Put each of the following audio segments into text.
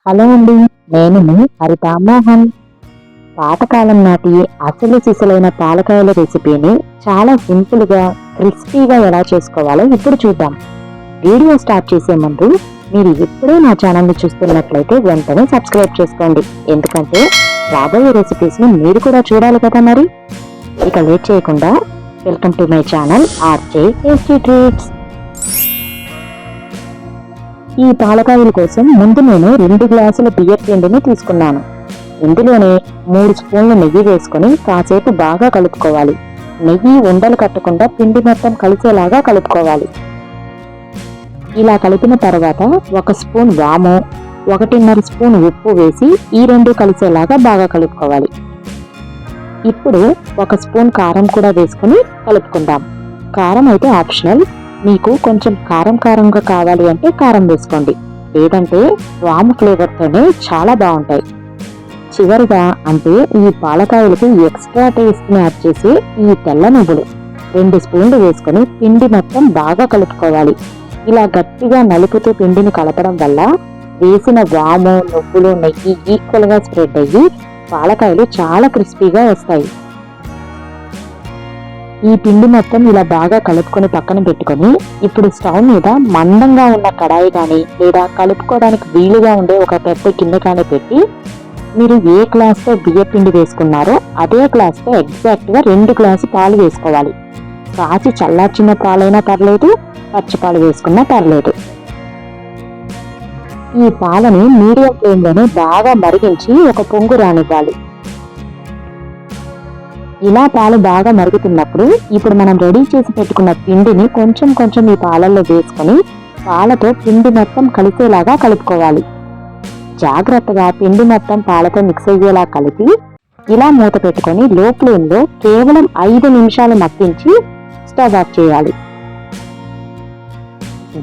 Hello అండి, నేను మీ హరితామోహన్. పాతకాలం నాటి అసలు సిసలైన పాలకాయల రెసిపీని చాలా సింపుల్గా క్రిస్పీగా ఎలా చేసుకోవాలో ఇప్పుడు చూద్దాం. వీడియో స్టార్ట్ చేసే ముందు మీరు ఎప్పుడూ నా ఛానల్ని చూస్తున్నట్లయితే వెంటనే సబ్స్క్రైబ్ చేసుకోండి, ఎందుకంటే రాబోయే రెసిపీస్ని మీరు కూడా చూడాలి కదా. మరి ఇక లేట్ చేయకుండా welcome to my channel RJ tasty treats. ఈ పాలకాయల కోసం ముందు నేను 2 గ్లాసుల బియ్యం పిండిని తీసుకున్నాను. ఇందులోనే 3 స్పూన్ల నెయ్యి వేసుకొని కాసేపు బాగా కలుపుకోవాలి. నెయ్యి ఉండలు కట్టకుండా పిండి మొత్తం కలిసేలాగా కలుపుకోవాలి. ఇలా కలిపిన తర్వాత 1 స్పూన్ వాము, 1.5 స్పూన్ ఉప్పు వేసి ఈ 2 కలిసేలాగా బాగా కలుపుకోవాలి. ఇప్పుడు 1 స్పూన్ కారం కూడా వేసుకుని కలుపుకుందాం. కారం అయితే ఆప్షనల్, మీకు కొంచెం కారంగా కావాలి అంటే కారం వేసుకోండి, లేదంటే వాము ఫ్లేవర్తోనే చాలా బాగుంటాయి. చివరిగా అంటే ఈ పాలకాయలకు ఎక్స్ట్రా టేస్ట్ని యాడ్ చేసి ఈ తెల్ల నువ్వులు 2 స్పూన్లు వేసుకొని పిండి మొత్తం బాగా కలుపుకోవాలి. ఇలా గట్టిగా నలుపుతూ పిండిని కలపడం వల్ల వేసిన వాము, నువ్వులు, నెయ్యి ఈక్వల్గా స్ప్రెడ్ అయ్యి పాలకాయలు చాలా క్రిస్పీగా వస్తాయి. ఈ పిండి మొత్తం ఇలా బాగా కలుపుకొని పక్కన పెట్టుకొని ఇప్పుడు స్టవ్ మీద మందంగా ఉన్న కడాయి కానీ లేదా కలుపుకోవడానికి వీలుగా ఉండే ఒక పెద్ద గిన్నె కానీ పెట్టి మీరు ఏ గ్లాస్తో బియ్య పిండి వేసుకున్నారో అదే గ్లాస్తో ఎగ్జాక్ట్గా 2 గ్లాసు పాలు వేసుకోవాలి. కాచి చల్లార్చిన పాలైనా పర్లేదు, పచ్చిపాలు వేసుకున్నా పర్లేదు. ఈ పాలని మీడియం ఫ్లేమ్లోనే బాగా మరిగించి ఒక పొంగు రానివ్వాలి. ఇలా పాలు బాగా మరుగుతున్నప్పుడు ఇప్పుడు మనం రెడీ చేసి పెట్టుకున్న పిండిని కొంచెం ఈ పాలల్లో వేసుకొని పాలతో పిండి మొత్తం కలిసేలాగా కలుపుకోవాలి. జాగ్రత్తగా పిండి మొత్తం పాలతో మిక్స్ అయ్యేలా కలిపి ఇలా మూత పెట్టుకొని లో ఫ్లేమ్లో కేవలం 5 నిమిషాలు మగ్గించి స్టవ్ ఆఫ్ చేయాలి.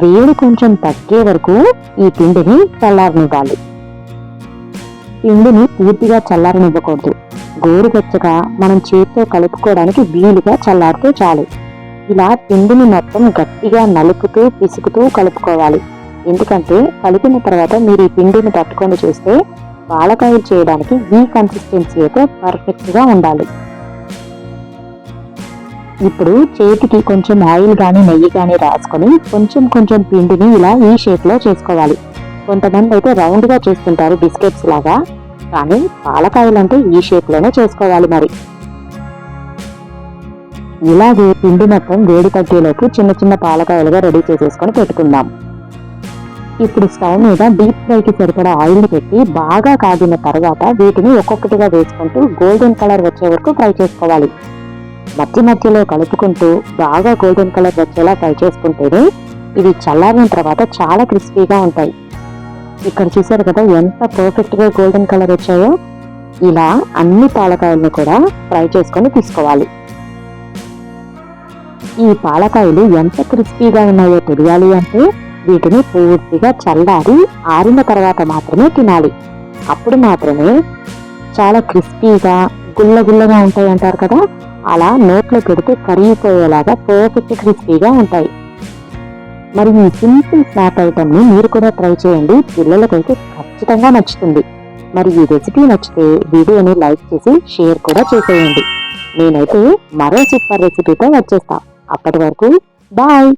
వేడి కొంచెం తగ్గే వరకు ఈ పిండిని చల్లారనివ్వాలి. పిండిని పూర్తిగా చల్లారనివ్వకూడదు, గోరువెచ్చగా మనం చేతితో కలుపుకోవడానికి వీలుగా చల్లారితే చాలు. ఇలా పిండిని మొత్తం గట్టిగా నలుపుతూ పిసుకుతూ కలుపుకోవాలి. ఎందుకంటే కలిపిన తర్వాత మీరు ఈ పిండిని పట్టుకొని చూస్తే పాలకాయలు చేయడానికి ఈ కన్సిస్టెన్సీ అయితే పర్ఫెక్ట్గా ఉండాలి. ఇప్పుడు చేతికి కొంచెం ఆయిల్ కానీ నెయ్యి కానీ రాసుకొని కొంచెం పిండిని ఇలా ఈ షేప్లో చేసుకోవాలి. కొంతమంది అయితే రౌండ్గా చేస్తుంటారు బిస్కెట్స్ లాగా, కానీ పాలకాయలంటే ఈ షేప్లోనే చేసుకోవాలి. మరి ఇలాగే పిండి మొత్తం వేడి తగ్గేలోపు చిన్న పాలకాయలుగా రెడీ చేసేసుకొని పెట్టుకుందాం. ఇప్పుడు స్టవ్ మీద డీప్ ఫ్రైకి సరిపడా ఆయిల్ని పెట్టి బాగా కాగిన తర్వాత వీటిని ఒక్కొక్కటిగా వేసుకుంటూ గోల్డెన్ కలర్ వచ్చే వరకు ఫ్రై చేసుకోవాలి. మధ్యలో కలుపుకుంటూ బాగా గోల్డెన్ కలర్ వచ్చేలా ఫ్రై చేసుకుంటేనే ఇవి చల్లారిన తర్వాత చాలా క్రిస్పీగా ఉంటాయి. ఇక్కడ చూసారు కదా ఎంత పర్ఫెక్ట్గా గోల్డెన్ కలర్ వచ్చాయో. ఇలా అన్ని పాలకాయలను కూడా ఫ్రై చేసుకొని తీసుకోవాలి. ఈ పాలకాయలు ఎంత క్రిస్పీగా ఉన్నాయో తెలియాలి అంటే వీటిని పూర్తిగా చల్లారి ఆరిన తర్వాత మాత్రమే తినాలి. అప్పుడు మాత్రమే చాలా క్రిస్పీగా గుల్లగా ఉంటాయి అంటారు కదా, అలా నోట్లో పెడితే కరిగిపోయేలాగా పర్ఫెక్ట్ క్రిస్పీగా ఉంటాయి. మరి ఈ సింపుల్ స్నాక్ ఐటమ్ని మీరు కూడా ట్రై చేయండి, పిల్లలకైతే ఖచ్చితంగా నచ్చుతుంది. మరి ఈ రెసిపీ నచ్చితే వీడియోని లైక్ చేసి షేర్ కూడా చేసేయండి. నేనైతే మరో సూపర్ రెసిపీతో వచ్చేస్తా. అప్పటి వరకు బాయ్.